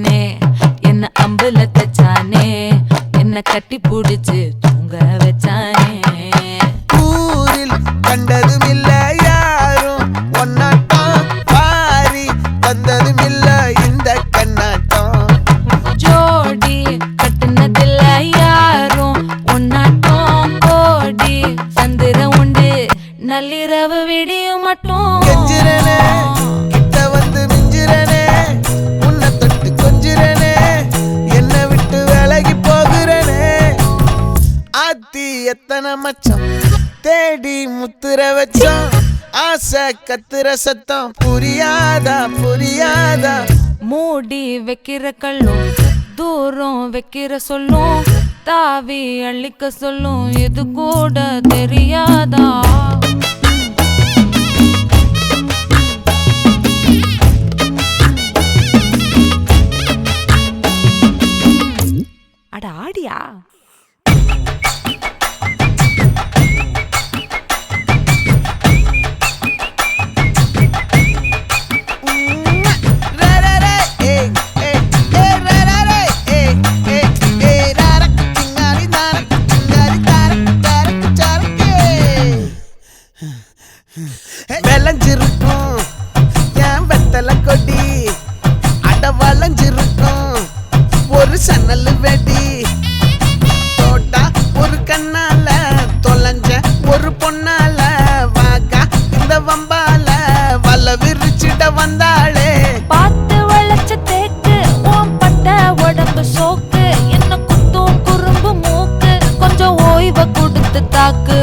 வச்சானே என்ன அம்புல தச்சானே என்ன கட்டி புடிச்சு தூங்க வச்சானே ஊரில் கண்டதும் இல்ல யாரும் ஒன்னாட்டம் பாரி தந்ததும் இல்ல இந்த கண்ணாட்டம் ஜோடி கட்டுனதில்ல யாரும் ஒன்னாட்டம் கோடி சந்திரம் உண்டு நள்ளிரவு விடியும் மட்டும் கெஞ்சிரனே கிட்ட வந்து மிஞ்சிரனே உன்னை தொட்டு கொஞ்சிரனே என்னை விட்டு விலகி போகிறனே ஆத்தி எத்தனை மச்சம் தேடி முத்துற வச்சோம் ஆசை கத்துற சத்தம் புரியாதா புரியாதா மூடி வைக்கிற கல்லும் தூரம் வைக்கிற சொல்லும் தாவி அள்ளிக்க சொல்லும் இது கூட தெரியாதா அட ஆடியா விளைஞ்சிருக்கும் என் வெத்தலை கொடி அட வளைஞ்சிருக்கும் ஒரு சன்னல் வெடி தோட்டா ஒரு கண்ணால தொலைஞ்ச ஒரு பொண்ணால வாக்கா இந்த வம்பால வல விரிச்சிட வந்தாளே பார்த்து வளைச்ச தேக்கு ஓம் பட்ட உடம்பு சோக்கு என்ன குத்தும் குறும்பு மூக்கு கொஞ்சம் ஓய்வை கொடுத்து தாக்கு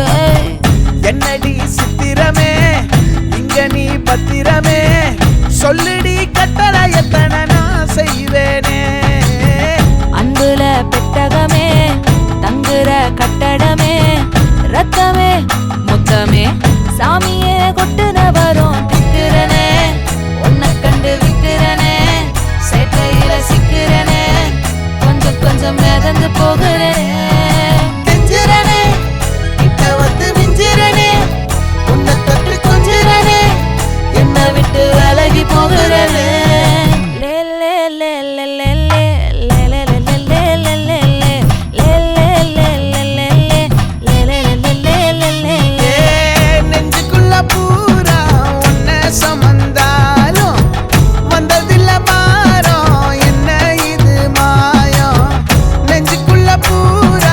என்னடி சித்திரமே இங்க நீ பத்திரமே சொல்லுடி கட்டளை எத்தனை நான் செய்வேனே அன்புல பெட்டகமே தங்குற கட்டடமே ரத்தமே முத்தமே சாமியே கொட்டுன வரும் திக்கிறனே உன்னை கண்டு விக்கிறனே சேட்டையில சிக்கிறனே கொஞ்சம் கொஞ்சம் மிதந்து போகிறனே கெஞ்சிரனே கிட்ட வந்து மிஞ்சிரனே உன்னை தொட்டு கொஞ்சிரனே என்னை விட்டு விலகி போகிறனே லே லே லே லே லே லே லே லே லே லே லே லே லே லே லே லே லே லே ஏ நெஞ்சுக்குள்ள பூரா உன்னை சமந்தாலும் வந்ததில்ல பாரம் என்ன இது மாயம் நெஞ்சுக்குள்ள பூரா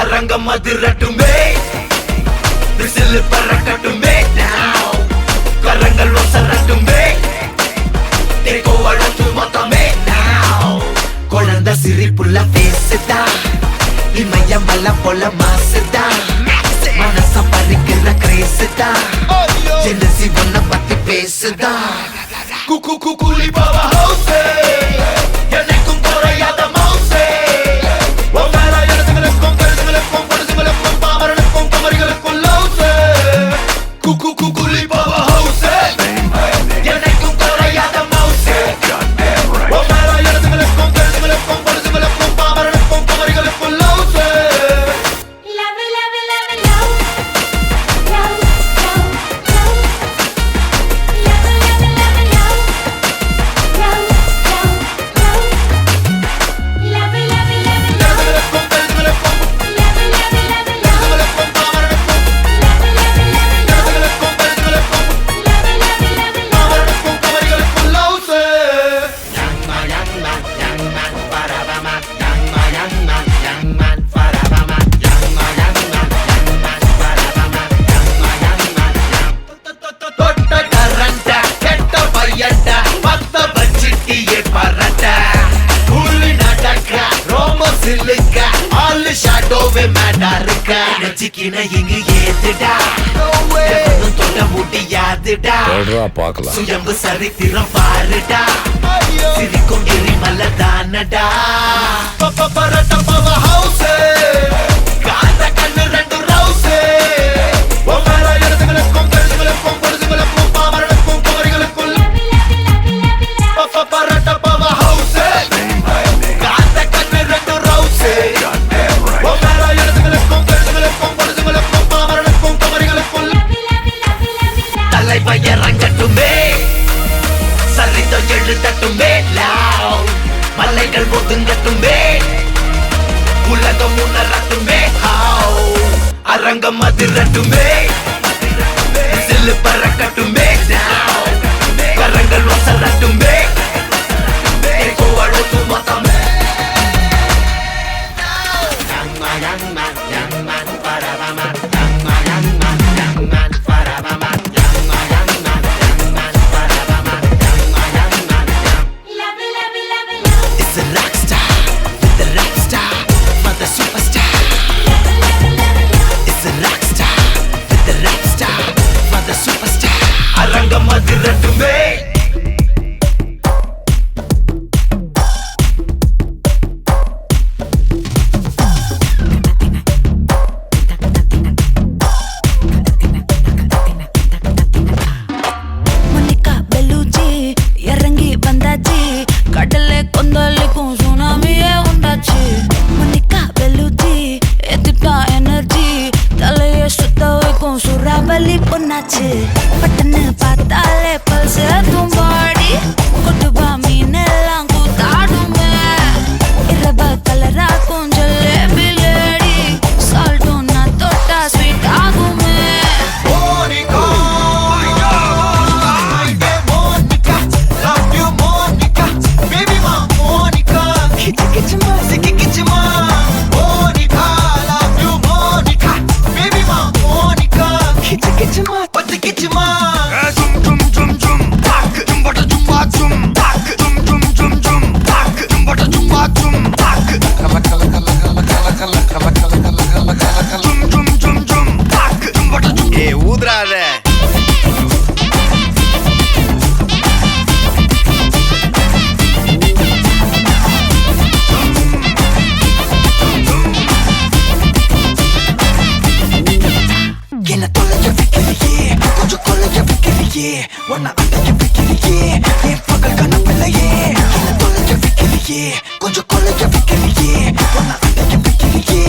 அரங்கம் அதிரட்டுமே விசில் பறக்கட்டுமே now கரங்கள் ஒசரட்டுமே தேக்கோ அழகு மொத்தமே now குழந்தை சிரிப்புள்ள பேசுதா இமயமல்ல போல மாசுதா மனச பறிக்கிற கிரேசுதா ஜெலசி ஒன்ன பத்தி பேசுதா குக்கு குக்குலி பாவா ஹவுஸே எனக்கும் குறையாத மவுசே இங்கு ஏத்துடா தொட முடியாதுடா சுயம்பு சரித்திரம் பாருடா சிரிக்கும் எரிமல்ல தானடா காந்த கண்ணு ரெண்டு ரவுசே இடத்துகளுக்கும் கழுதுகளுக்கும் பொழுதுகளுக்கும் பாமரனுக்கும் குமரிகளுக்கும் பரட்ட பவ ஹவுசே வரட்டுமே உலகம் உணரட்டுமே அரங்கம் அதிரட்டுமே சில்லு பறக்கட்டுமே கரங்கள் வசரட்டுமே கோவழுத்து மொத்தமே It's a rock star with a rap star for the superstar. It's a rock star with a rap star for the superstar. அரங்கம் அதிரட்டுமே மோனிகா பெல்லூச்சி இறங்கி வந்தாச்சு கடலே கொந்தளிக்கும் சுனாமியே உண்டாச்சு மோனிகா பெல்லூச்சி எத்திட்டா எனர்ஜி தலைய சுத்த வைக்கும் சுறாவலி பொண்ணாச்சு பட்டன்னு பார்த்தாலே பல்ஸ் தும்பாடி கொட்டுபா மீன் எல்லாம் கூத்தாடுமே இரவ கலராக்கும் ஜல்லேபி லேடி சால்ட்டும் நான் தொட்டா ஸ்வீட் ஆகுமே Monica, Monica, love you Monica, baby ma Monica, kichma, kichma, Monica, love you Monica, baby ma Monica, kichma, kichma. Zum zum zum zum, tak, zum bata zum ba zum, tak, zum zum zum zum, tak, zum bata zum ba zum, tak. Kala kala kala kala kala kala kala kala kala kala kala. Zum zum zum zum, tak, zum bata zum. ஏ ஊதுறாத என்ன தொலைய வைக்கிறியே கொஞ்சம் கொலைய வைக்கிறியே உன்னை அடைய வைக்கிறியே என் பகல் கனவில்லையே என்ன தொலைய வைக்கிறியே கொஞ்சம் கொலைய வைக்கிறியே உன்னை அடைய வைக்கிறியே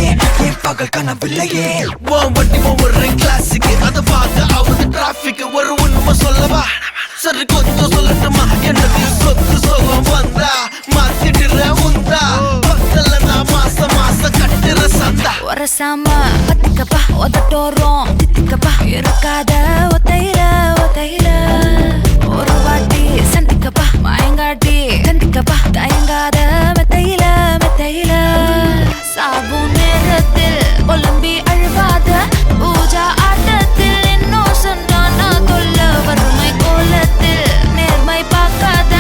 என் பகல் கனவில்லையே வண்டி ஒவ்வொரு கிளாஸுக்கு அதை பார்த்து அவங்க டிராபிக் ஒரு உண்மை சொல்லவா சரி கொஞ்சம் சொல்லட்டுமா என்னது சொத்து சோகம் வந்தா மாத்திடுற உந்தா பக்கத்துல நான் மாசம் மாசம் கட்டுற சந்தா ஒரசாம பத்திக்கப்பா ஒதட்டோரம் தித்திக்கப்பா இருக்காத ஒத்தையில ஒத்தையில ஒரு வாட்டி சந்திக்கப்பா மாயங்காட்டி கந்திக்கப்பா தயங்காத மெத்தையில மெத்தையில சாபு நேரத்தில் ஒலம்பி அழுவாத பூஜா ஆட்டத்தில் இன்னும் சொன்னான தொல்ல வறுமை கோலத்தில் நேர்மை பார்க்காத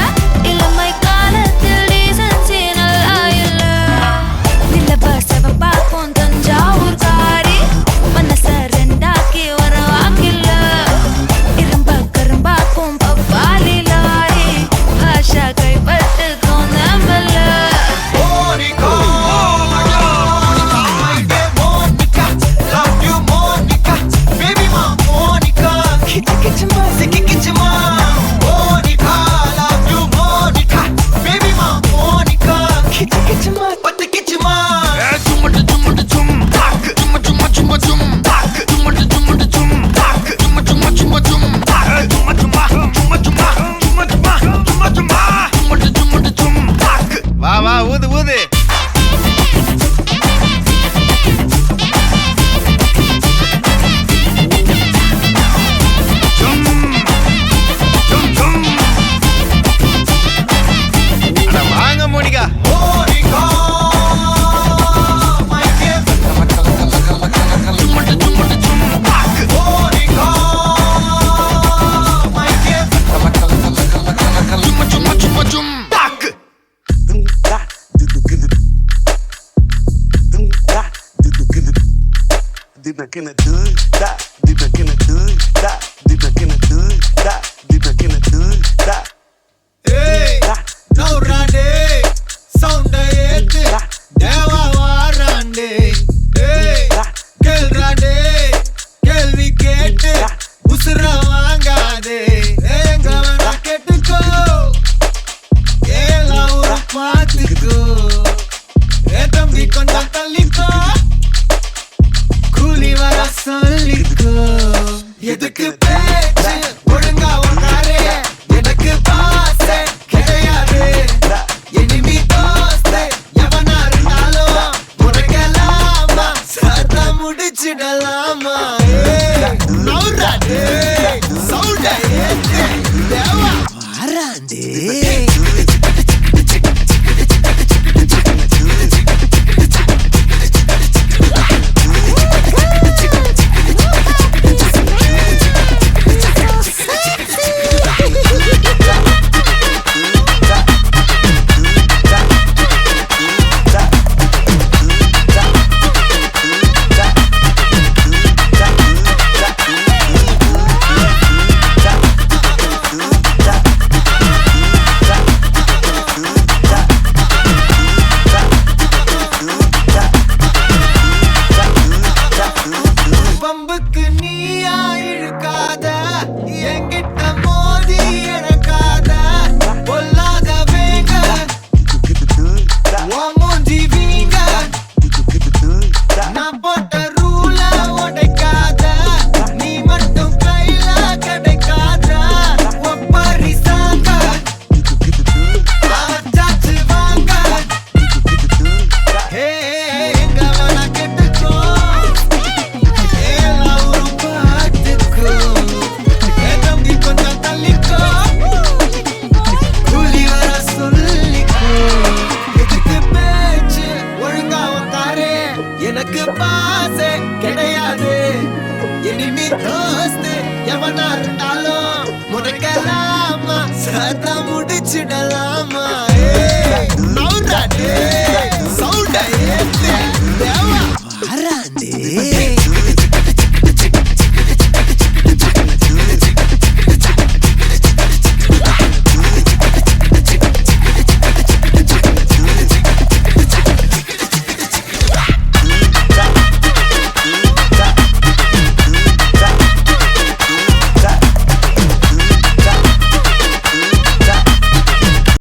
இளமை காலத்தில் டீசன்சி நல்லா இல்ல நிலவ செவப்பாக்கும் தஞ்சாவூர் காரி மனச ரெண்டாக்கி வர வாக்கில்ல இரும்ப கரும்பாக்கும் பப்பாலி லாரி பாஷா கைப்பட்டுக்கும் நம்பல Monica, Monica, love you Monica, baby ma Monica, kichma, kichma, Monica, love you Monica, baby ma Monica, kichma, kichma. Jumma jumma jum, tak, jumma jumma jumma jum, tak, jumma jumma jum, tak, jumma jumma jumma jum, tak, jumma jumma jumma jumma jumma jumma jumma jumma jumma jum, tak. வா வா ஊது ஊது அட வாங்க Monica Monica, my dear. Jumma jumma jum, tak, Monica, my dear. Jumma jumma jumma jum, tak. Hey, now rande, sound ஏத்து, தேவா வாராண்டே. Hey, கேள் ராண்டே, கேள்வி கேட்டு, உசுர வாங்காதே. எங்க வேணா கேட்டுக்கோ, எல்லாம் ஒரு பாத்துக்கோ. ஏ தம்பி கொஞ்சம் தள்ளிக்கோ, கூலி வர சொல்லிக்கோ. எதுக்கு